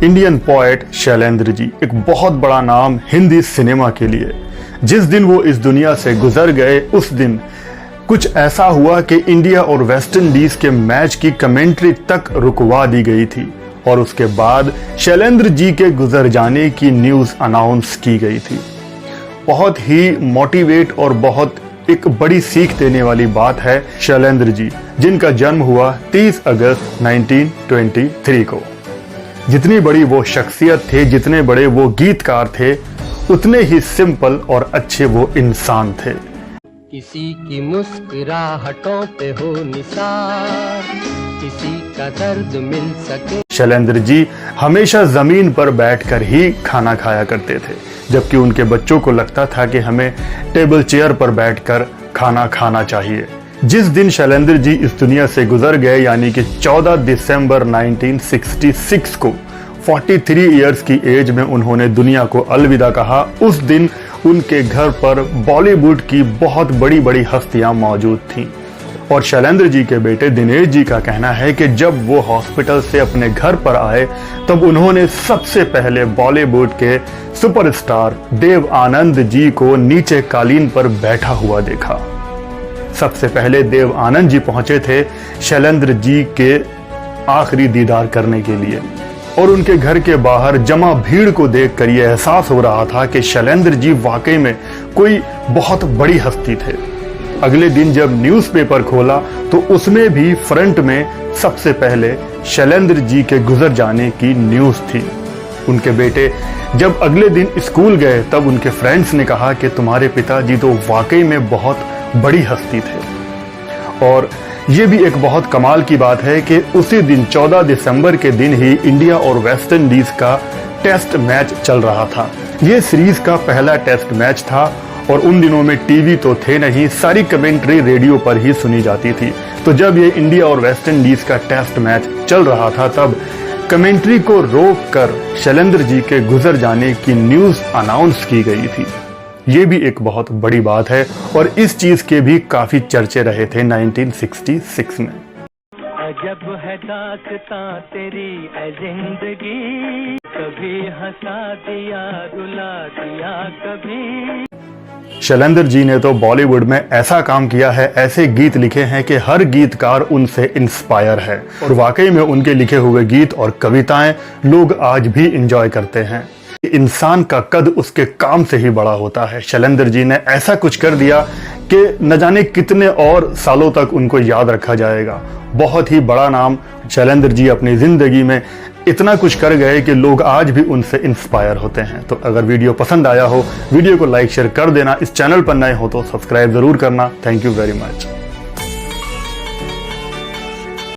Indian poet Shailendra ji, एक बहुत बड़ा नाम हिंदी सिनेमा के लिए। जिस दिन वो इस दुनिया से गुजर गए उस दिन कुछ ऐसा हुआ कि इंडिया और वेस्ट इंडीज के मैच की कमेंट्री तक रुकवा दी गई थी और उसके बाद शैलेंद्र जी के गुजर जाने की न्यूज़ अनाउंस की गई थी। बहुत ही मोटिवेट और बहुत एक बड़ी सीख देने वाली बात है शैलेंद्र जी, जिनका जन्म हुआ 30 अगस्त 1923 को। जितनी बड़ी वो शख्सियत थे, जितने बड़े वो गीतकार थे, उतने ही सिंपल और अच्छे वो इंसान थे। किसी की मुस्कुराहटों पे हो निसार, किसी का दर्द मिल सके। शैलेंद्र जी हमेशा जमीन पर बैठकर ही खाना खाया करते थे, जबकि उनके बच्चों को लगता था कि हमें टेबल चेयर पर बैठकर खाना खाना चाहिए। जिस दिन शैलेंद्र जी इस दुनिया से गुजर गए, यानी कि 14 दिसंबर 1966 को 43 इयर्स की एज में उन्होंने दुनिया को अलविदा कहा। उस दिन उनके घर पर बॉलीवुड की बहुत बड़ी बड़ी हस्तियां मौजूद थीं और शैलेंद्र जी के बेटे दिनेश जी का कहना है कि जब वो हॉस्पिटल से अपने घर पर आए तब उन्होंने सबसे पहले बॉलीवुड के सुपरस्टार देव आनंद जी को नीचे कालीन पर बैठा हुआ देखा। सबसे पहले देव आनंद जी पहुंचे थे शैलेंद्र जी के आखिरी दीदार करने के लिए और उनके घर के बाहर जमा भीड़ को देखकर यह एहसास हो रहा था कि शैलेंद्र जी वाकई में कोई बहुत बड़ी हस्ती थे। अगले दिन जब न्यूज़पेपर खोला तो उसमें भी फ्रंट में सबसे पहले शैलेंद्र जी के गुजर जाने की न्यूज़ थी। उनके बेटे जब अगले दिन स्कूल गए तब उनके फ्रेंड्स ने कहा कि तुम्हारे पिताजी तो वाकई में बहुत बड़ी हस्ती थे। और ये भी एक बहुत कमाल की बात है कि उसी दिन 14 दिसंबर के दिन ही इंडिया और वेस्ट इंडीज का टेस्ट मैच चल रहा था। ये सीरीज का पहला टेस्ट मैच था और उन दिनों में टीवी तो थे नहीं, सारी कमेंट्री रेडियो पर ही सुनी जाती थी। तो जब ये इंडिया और वेस्ट इंडीज का टेस्ट मैच चल रहा था तब कमेंट्री को रोककर शैलेंद्र जी के गुजर जाने की न्यूज़ अनाउंस की गई थी। ये भी एक बहुत बड़ी बात है और इस चीज के भी काफी चर्चे रहे थे 1966 में। अजब है दास्तां तेरी ऐ जिंदगी, कभी हंसा दिया रुला दिया कभी। शैलेंद्र जी ने तो बॉलीवुड में ऐसा काम किया है, ऐसे गीत लिखे हैं कि हर गीतकार उनसे इंस्पायर है और वाकई में उनके लिखे हुए गीत और कविताएं लोग आज भी इंजॉय करते हैं। इंसान का कद उसके काम से ही बड़ा होता है। शैलेंद्र जी ने ऐसा कुछ कर दिया कि न जाने कितने और सालों तक उनको याद रखा जाएगा। बहुत ही बड़ा नाम शैलेंद्र जी अपनी जिंदगी में इतना कुछ कर गए कि लोग आज भी उनसे इंस्पायर होते हैं। तो अगर वीडियो पसंद आया हो, वीडियो को लाइक शेयर कर देना। इस चैनल पर नए हो तो सब्सक्राइब जरूर करना। Thank you very much.